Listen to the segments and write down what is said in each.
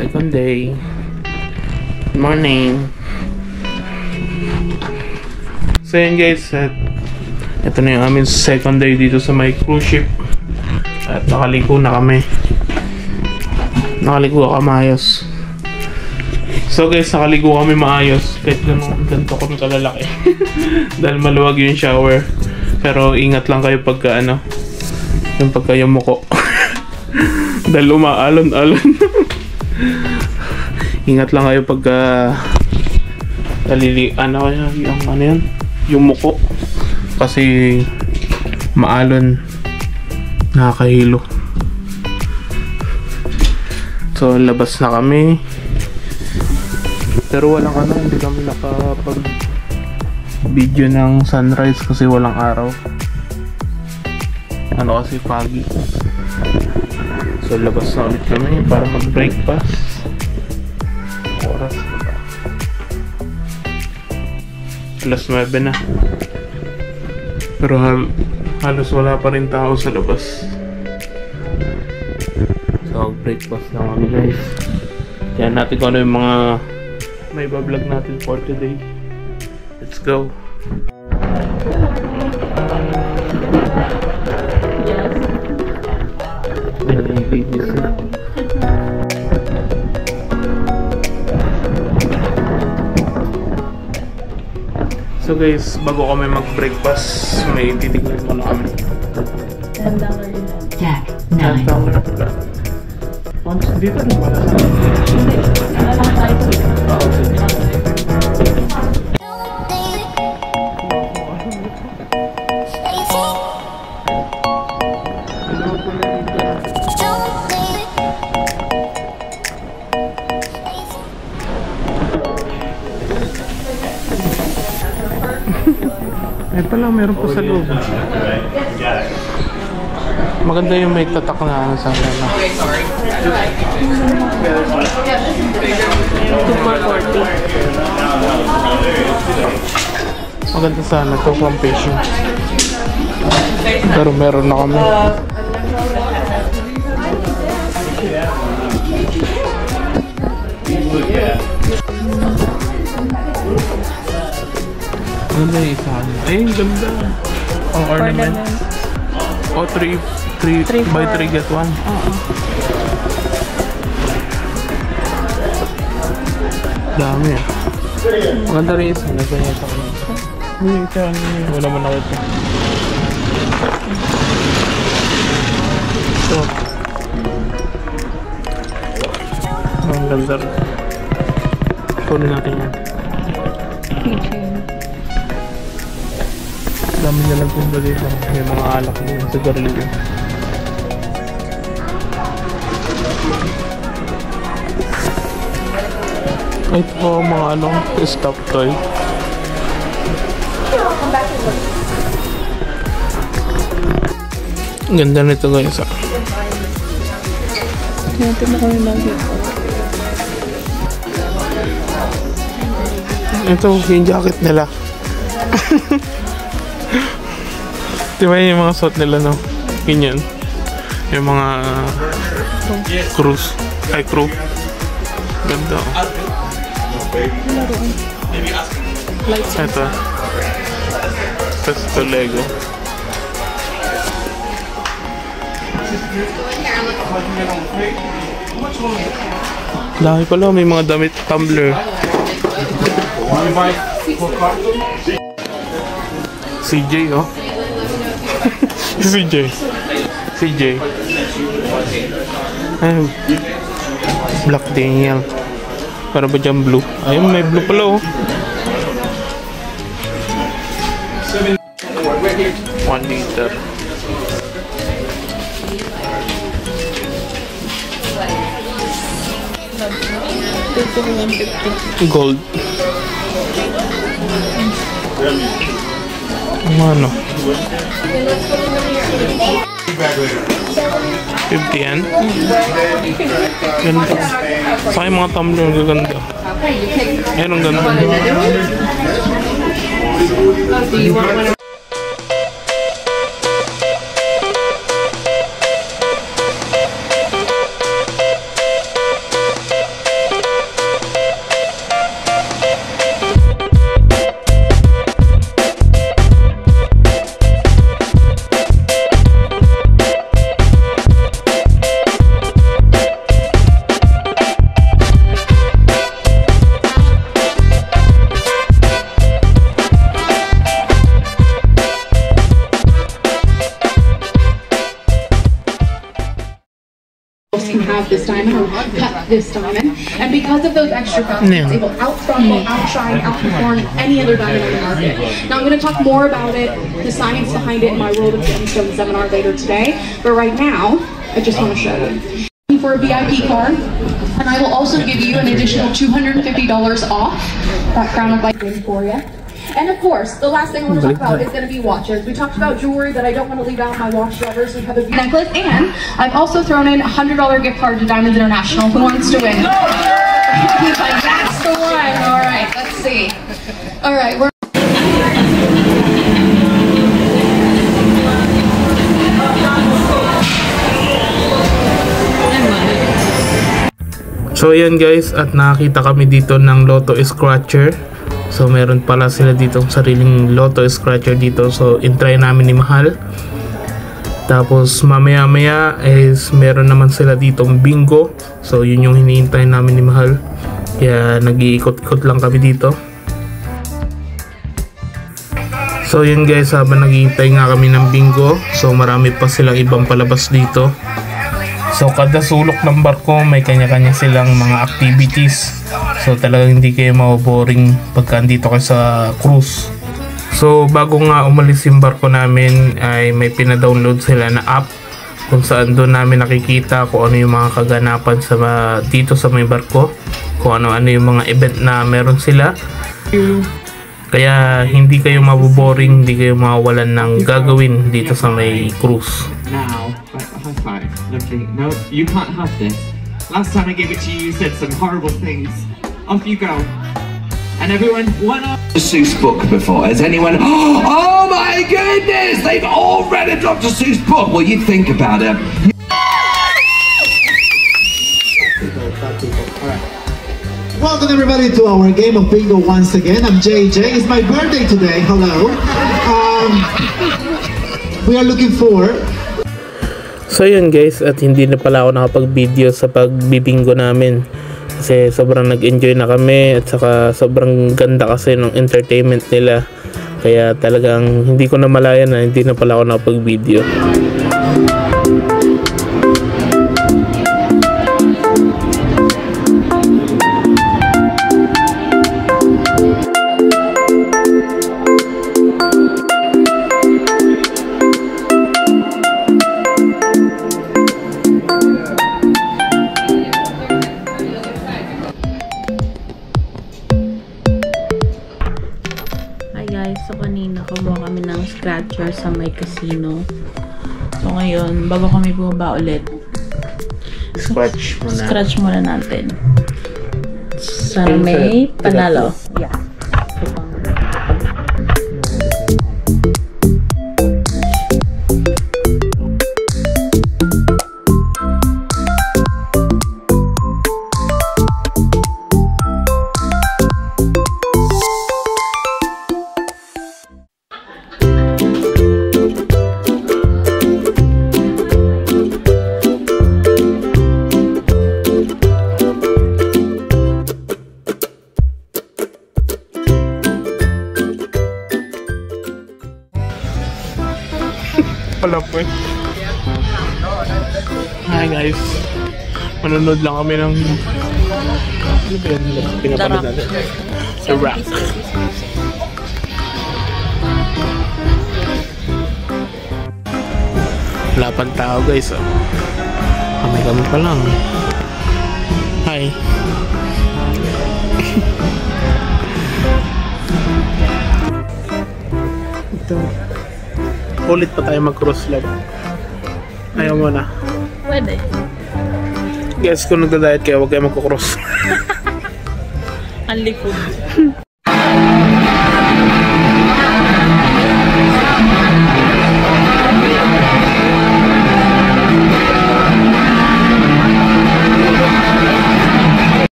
Second day. Good morning. So yun guys, ito na yung aming second day dito sa may cruise ship. At nakaligo na kami. Nakaligo ka maayos. So guys, nakaligo kami maayos. Kahit ganito kami kalalaki. Dahil maluwag yung shower. Pero ingat lang kayo pagka yung pagka yumuko. Dahil umaalon-alon. Ingat lang kayo pagka yung muko kasi maalon, nakakahilo. So labas na kami, pero walang hindi kami nakapag video ng sunrise kasi walang araw, kasi foggy. So labas na ulit kami para mag breakfast. Oras na ba? Alas 9 na. Pero halos wala pa rin tao sa labas. So breakfast na kami guys. Yan natin kung ano yung mga may bablog natin for today. Let's go. So guys, bago kami mag-breakfast, may titignan muna kami. $10 Jack, $9. Once dito rin pala. Hindi, lang tayo. Ay pala, meron pa sa loob. Maganda yung may tatak na sa sana. Okay, sorry. 2 Maganda sana ito pang patient. Pero meron na kami. Ganda yung isa. Ay, ganda. Ang ornament. O, 3 by 3 get 1. Dami ah. Maganda rin isa. Nasa yata ko. Yung isa, wala man ako ito. Ganda rin. Kunin natin yan. Dami na lang punta dito. May mga alak din sa garilyo. Ay, ito po mga stop toy. Ganda nito guys. Natin na kami lagi. Ito yung jacket nila. Diba yung mga suit nila, no? Ganyan. Yung mga cruise. Ay, crew. Ganda. Ito. Tapos ito Lego. Laki pala, may mga damit tumbler. CJ, oh. CJ. Ay, Black Daniel. Para ba dyan blue? Ayun, may blue pala, oh. 1 liter. Gold. Ano? 50 yan? Ganda. Sa akin mga tumbler ang gaganda. Ayan ang ganda. Have this diamond or cut this diamond, and because of those extra cuts, it's able to out-throttle, outshine, outperform any other diamond on the market. Now I'm going to talk more about it, the science behind it, in my World of Gemstones seminar later today. But right now, I just want to show you for a VIP card, and I will also give you an additional $250 off that Crown of Light win for you. And of course, the last thing I want to talk about is going to be watches. We talked about jewelry, but I don't want to leave out my watch lovers. We have a necklace, and I've also thrown in a $100 gift card to Diamonds International. Who wants to win? He's like, that's the one. All right, let's see. All right, we're. So ayan guys, at nakakita kami dito ng Lotto Scratcher. So meron pala sila dito sariling Lotto Scratcher dito. So intry namin ni Mahal. Tapos mamaya maya is meron naman sila ditong bingo. So yun yung hinihintay namin ni Mahal. Kaya nag-iikot-ikot lang kami dito. So yun guys, habang naghihintay nga kami ng bingo, so marami pa silang ibang palabas dito. So kada sulok ng barko may kanya-kanya silang mga activities. So talagang hindi kayo maboboring pagka andito kayo sa cruise. So bago nga umalis yung barko namin ay may pina-download sila na app kung saan doon namin nakikita kung ano yung mga kaganapan sa dito sa may barko, kung ano-ano yung mga event na meron sila. Kaya hindi kayo maboboring, hindi kayo mawawalan ng gagawin dito sa may cruise. Now, high five. No, you can't have this. Last time I gave it to you, you said some horrible things. Off you go. And everyone, one up. Seuss book before. Has anyone? Oh my goodness! They've all read a Dr. Seuss book. Well, you think about it. Welcome everybody to our game of bingo once again. I'm JJ. It's my birthday today. Hello. We are looking for. So yun guys, at hindi na pala ako nakapag-video sa pagbibingo namin. Kasi sobrang nag-enjoy na kami at saka sobrang ganda kasi ng entertainment nila. Kaya talagang hindi ko na malaya na hindi na pala ako nakapag-video. scratcher sa may casino. So ngayon, bago kami bumaba ulit, scratch muna natin. Sa may panalo. Yeah. Palapoy. Hi guys. Manonood lang kami ng ano ba yan? Pinapanood natin. The Rock. Wala pang tao guys. Oh. Kami pa lang. Hi. Ito. Ulit pa tayo mag-cross love. Ayaw mo na. Pwede. Guess kung nagda-diet kayo, huwag kayo magkukross. Ang likod.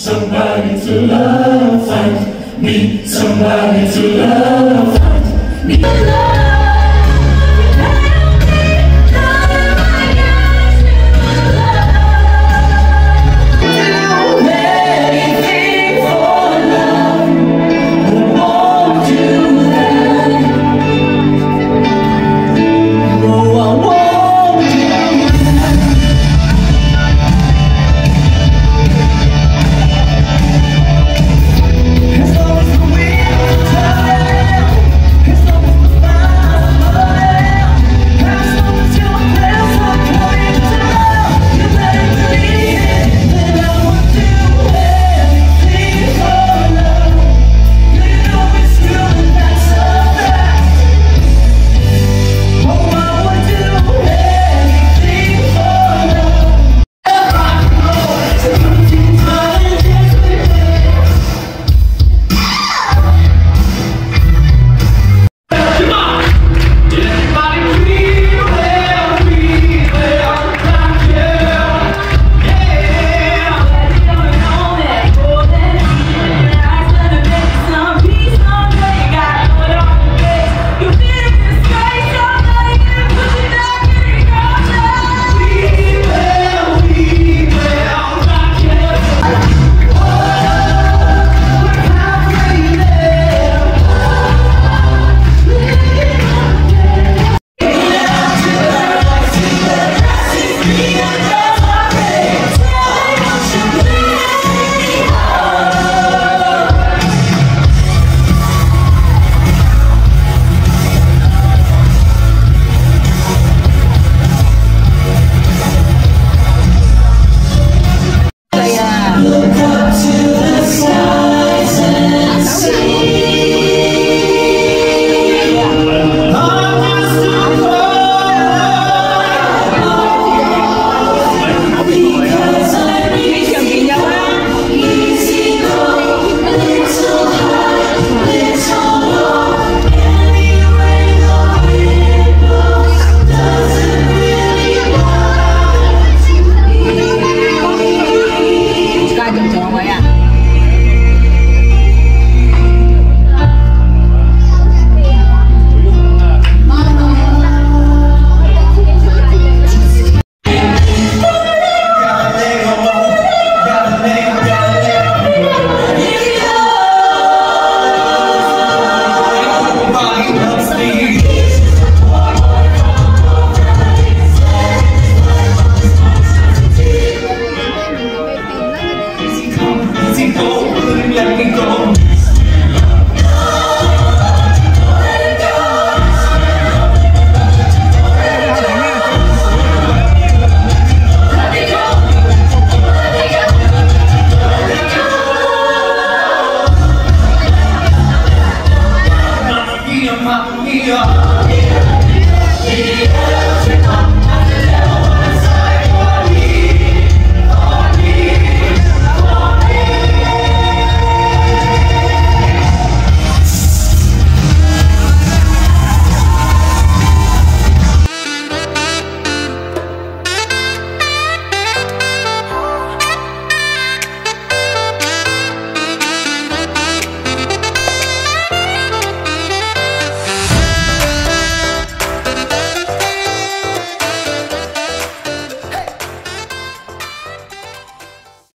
Somebody to love, find me somebody to love, find me.